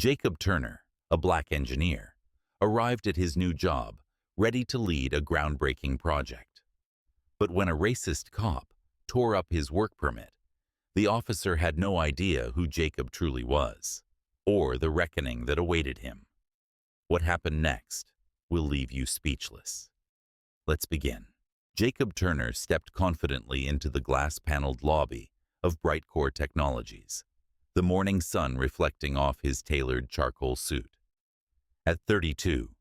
Jacob Turner, a black engineer, arrived at his new job, ready to lead a groundbreaking project. But when a racist cop tore up his work permit, the officer had no idea who Jacob truly was, or the reckoning that awaited him. What happened next will leave you speechless. Let's begin. Jacob Turner stepped confidently into the glass-paneled lobby of Brightcore Technologies, the morning sun reflecting off his tailored charcoal suit. At 32,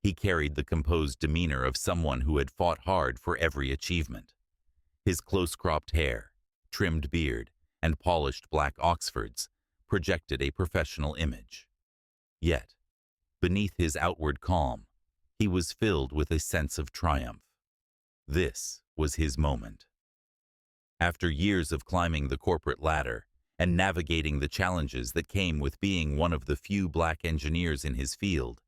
he carried the composed demeanor of someone who had fought hard for every achievement. His close-cropped hair, trimmed beard, and polished black Oxfords projected a professional image. Yet, beneath his outward calm, he was filled with a sense of triumph. This was his moment. After years of climbing the corporate ladder and navigating the challenges that came with being one of the few black engineers in his field,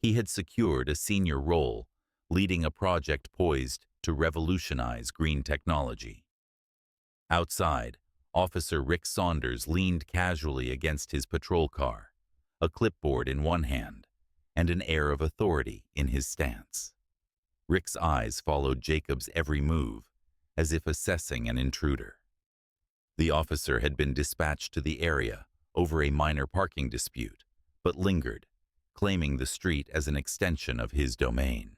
he had secured a senior role, leading a project poised to revolutionize green technology. Outside, Officer Rick Saunders leaned casually against his patrol car, a clipboard in one hand and an air of authority in his stance. Rick's eyes followed Jacob's every move, as if assessing an intruder. The officer had been dispatched to the area over a minor parking dispute, but lingered, claiming the street as an extension of his domain.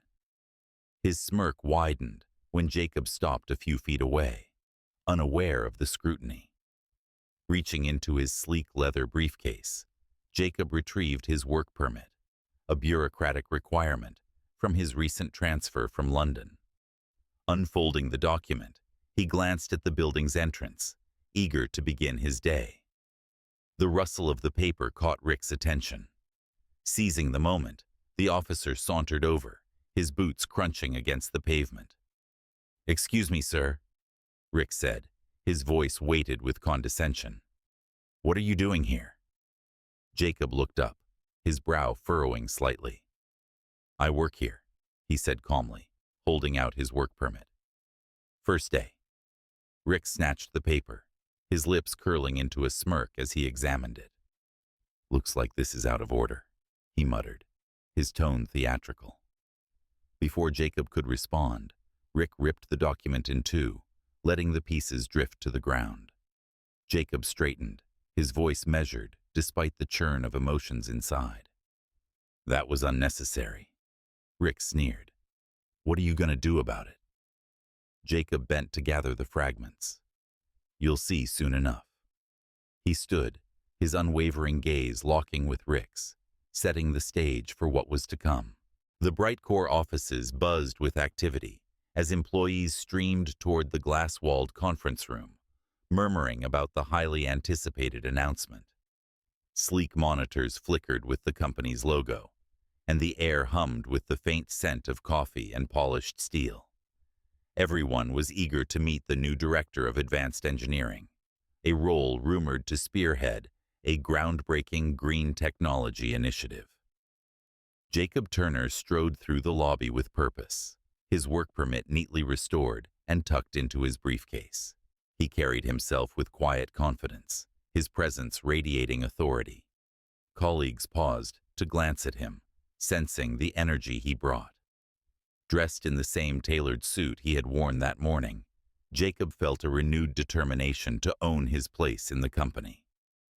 His smirk widened when Jacob stopped a few feet away, unaware of the scrutiny. Reaching into his sleek leather briefcase, Jacob retrieved his work permit, a bureaucratic requirement from his recent transfer from London. Unfolding the document, he glanced at the building's entrance, eager to begin his day. The rustle of the paper caught Rick's attention. Seizing the moment, the officer sauntered over, his boots crunching against the pavement. "Excuse me, sir," Rick said, his voice weighted with condescension. "What are you doing here?" Jacob looked up, his brow furrowing slightly. "I work here," he said calmly, holding out his work permit. "First day." Rick snatched the paper, his lips curling into a smirk as he examined it. "Looks like this is out of order," he muttered, his tone theatrical. Before Jacob could respond, Rick ripped the document in two, letting the pieces drift to the ground. Jacob straightened, his voice measured despite the churn of emotions inside. "That was unnecessary," Rick sneered. "What are you going to do about it?" Jacob bent to gather the fragments. "You'll see soon enough." He stood, his unwavering gaze locking with Rick's, setting the stage for what was to come. The Brightcore offices buzzed with activity as employees streamed toward the glass-walled conference room, murmuring about the highly anticipated announcement. Sleek monitors flickered with the company's logo, and the air hummed with the faint scent of coffee and polished steel. Everyone was eager to meet the new director of advanced engineering, a role rumored to spearhead a groundbreaking green technology initiative. Jacob Turner strode through the lobby with purpose, his work permit neatly restored and tucked into his briefcase. He carried himself with quiet confidence, his presence radiating authority. Colleagues paused to glance at him, sensing the energy he brought. Dressed in the same tailored suit he had worn that morning, Jacob felt a renewed determination to own his place in the company.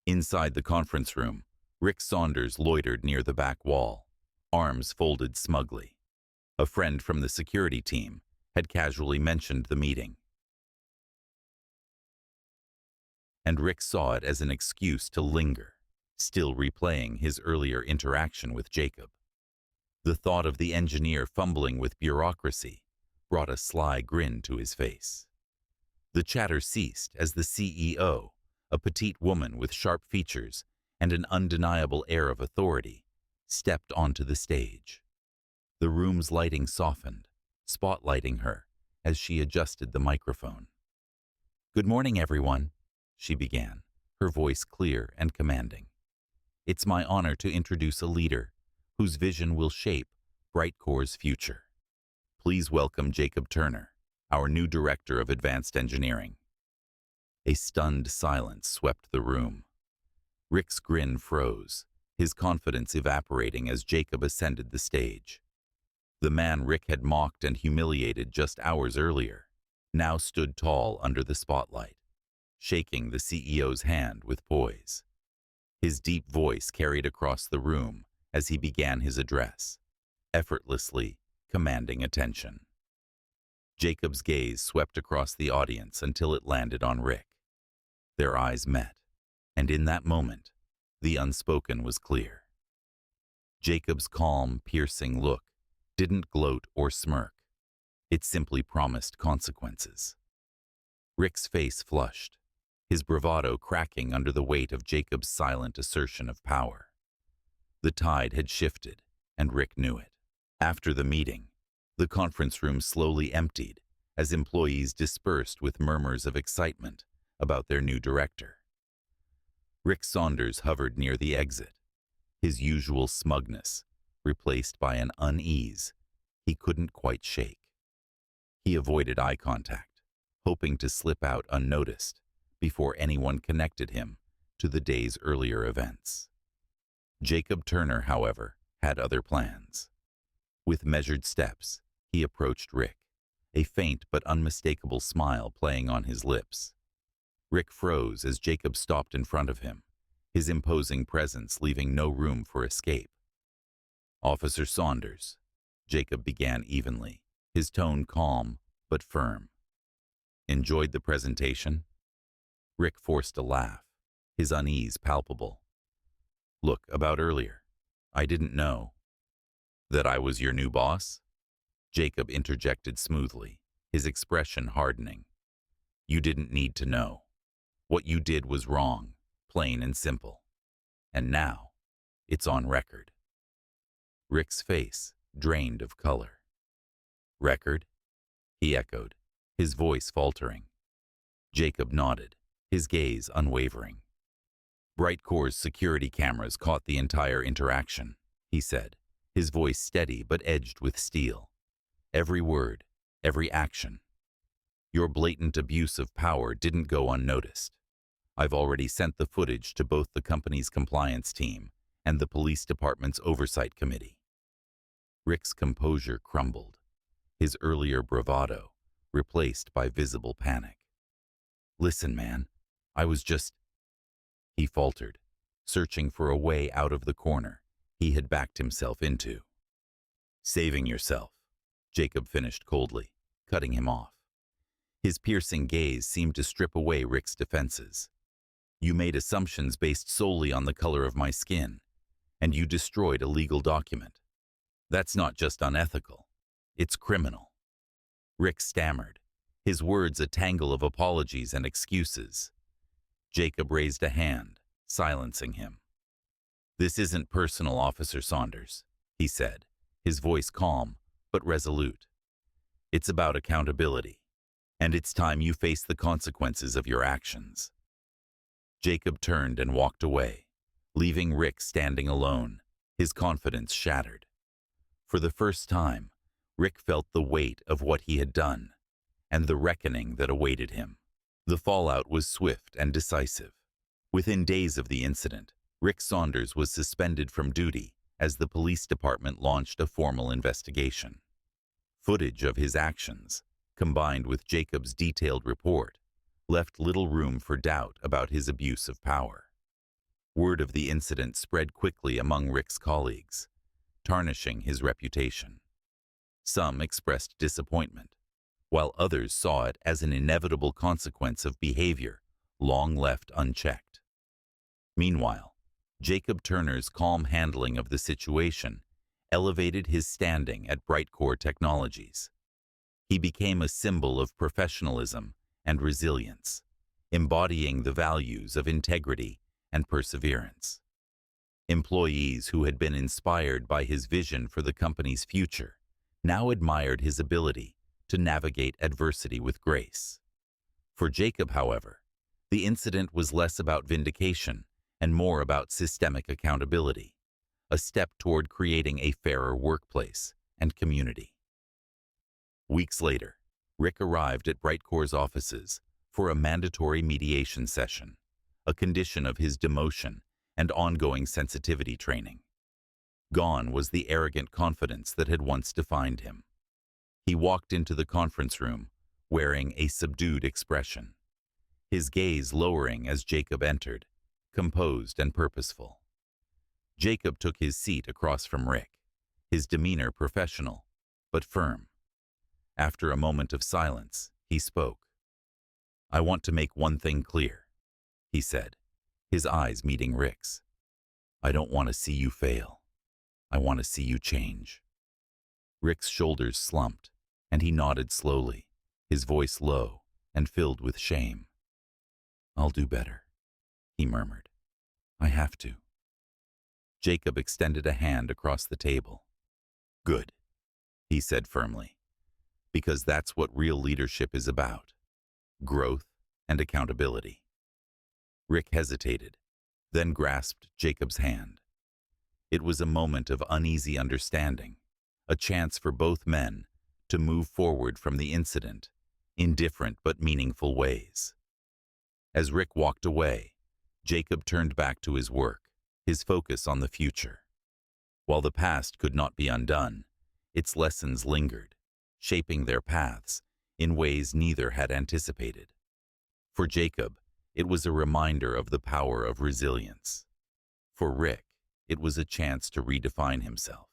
Inside the conference room, Rick Saunders loitered near the back wall, arms folded smugly. A friend from the security team had casually mentioned the meeting, and Rick saw it as an excuse to linger, still replaying his earlier interaction with Jacob. The thought of the engineer fumbling with bureaucracy brought a sly grin to his face. The chatter ceased as the CEO, a petite woman with sharp features and an undeniable air of authority, stepped onto the stage. The room's lighting softened, spotlighting her as she adjusted the microphone. "Good morning, everyone," she began, her voice clear and commanding. "It's my honor to introduce a leader whose vision will shape Brightcore's future. Please welcome Jacob Turner, our new Director of Advanced Engineering." A stunned silence swept the room. Rick's grin froze, his confidence evaporating as Jacob ascended the stage. The man Rick had mocked and humiliated just hours earlier now stood tall under the spotlight, shaking the CEO's hand with poise. His deep voice carried across the room as he began his address, effortlessly commanding attention. Jacob's gaze swept across the audience until it landed on Rick. Their eyes met, and in that moment, the unspoken was clear. Jacob's calm, piercing look didn't gloat or smirk. It simply promised consequences. Rick's face flushed, his bravado cracking under the weight of Jacob's silent assertion of power. The tide had shifted, and Rick knew it. After the meeting, the conference room slowly emptied as employees dispersed with murmurs of excitement about their new director. Rick Saunders hovered near the exit, his usual smugness replaced by an unease he couldn't quite shake. He avoided eye contact, hoping to slip out unnoticed before anyone connected him to the day's earlier events. Jacob Turner, however, had other plans. With measured steps, he approached Rick, a faint but unmistakable smile playing on his lips. Rick froze as Jacob stopped in front of him, his imposing presence leaving no room for escape. "Officer Saunders," Jacob began evenly, his tone calm but firm. "Enjoyed the presentation?" Rick forced a laugh, his unease palpable. "Look, about earlier, I didn't know." "That I was your new boss?" Jacob interjected smoothly, his expression hardening. "You didn't need to know. What you did was wrong, plain and simple. And now, it's on record." Rick's face drained of color. "Record?" he echoed, his voice faltering. Jacob nodded, his gaze unwavering. "Brightcore's security cameras caught the entire interaction," he said, his voice steady but edged with steel. "Every word, every action. Your blatant abuse of power didn't go unnoticed. I've already sent the footage to both the company's compliance team and the police department's oversight committee." Rick's composure crumbled, his earlier bravado replaced by visible panic. "Listen, man, I was just—" he faltered, searching for a way out of the corner he had backed himself into. "Saving yourself," Jacob finished coldly, cutting him off. His piercing gaze seemed to strip away Rick's defenses. "You made assumptions based solely on the color of my skin, and you destroyed a legal document. That's not just unethical, it's criminal." Rick stammered, his words a tangle of apologies and excuses. Jacob raised a hand, silencing him. "This isn't personal, Officer Saunders," he said, his voice calm but resolute. "It's about accountability, and it's time you face the consequences of your actions." Jacob turned and walked away, leaving Rick standing alone, his confidence shattered. For the first time, Rick felt the weight of what he had done, and the reckoning that awaited him. The fallout was swift and decisive. Within days of the incident, Rick Saunders was suspended from duty as the police department launched a formal investigation. Footage of his actions, combined with Jacob's detailed report, left little room for doubt about his abuse of power. Word of the incident spread quickly among Rick's colleagues, tarnishing his reputation. Some expressed disappointment, while others saw it as an inevitable consequence of behavior long left unchecked. Meanwhile, Jacob Turner's calm handling of the situation elevated his standing at Brightcore Technologies. He became a symbol of professionalism and resilience, embodying the values of integrity and perseverance. Employees who had been inspired by his vision for the company's future now admired his ability to navigate adversity with grace. For Jacob, however, the incident was less about vindication and more about systemic accountability, a step toward creating a fairer workplace and community. Weeks later, Rick arrived at Brightcore's offices for a mandatory mediation session, a condition of his demotion and ongoing sensitivity training. Gone was the arrogant confidence that had once defined him. He walked into the conference room, wearing a subdued expression, his gaze lowering as Jacob entered, composed and purposeful. Jacob took his seat across from Rick, his demeanor professional, but firm. After a moment of silence, he spoke. "I want to make one thing clear," he said, his eyes meeting Rick's. "I don't want to see you fail. I want to see you change." Rick's shoulders slumped, and he nodded slowly, his voice low and filled with shame. "I'll do better," he murmured. "I have to." Jacob extended a hand across the table. "Good," he said firmly, "because that's what real leadership is about. Growth and accountability." Rick hesitated, then grasped Jacob's hand. It was a moment of uneasy understanding, a chance for both men to move forward from the incident in different but meaningful ways. As Rick walked away, Jacob turned back to his work, his focus on the future. While the past could not be undone, its lessons lingered, shaping their paths in ways neither had anticipated. For Jacob, it was a reminder of the power of resilience. For Rick, it was a chance to redefine himself.